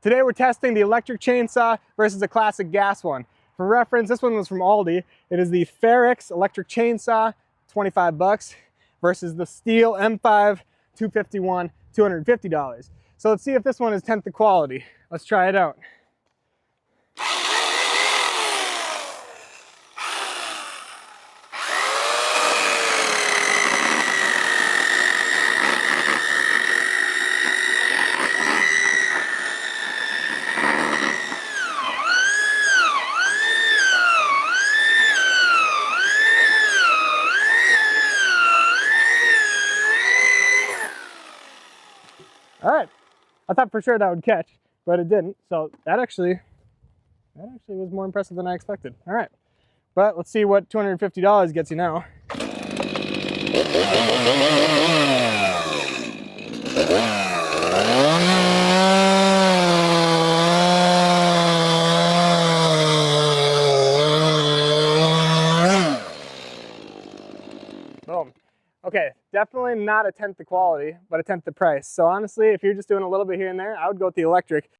Today we're testing the electric chainsaw versus a classic gas one. For reference, this one was from Aldi. It is the Ferrex Electric Chainsaw, 25 bucks, versus the Stihl MS251, $250. So let's see if this one is 10th the quality. Let's try it out. All right, I thought for sure that would catch, but it didn't. So that actually was more impressive than I expected. All right, but let's see what $250 gets you now. Boom. Okay, definitely not a 10th the quality, but a 10th the price. So honestly, if you're just doing a little bit here and there, I would go with the electric.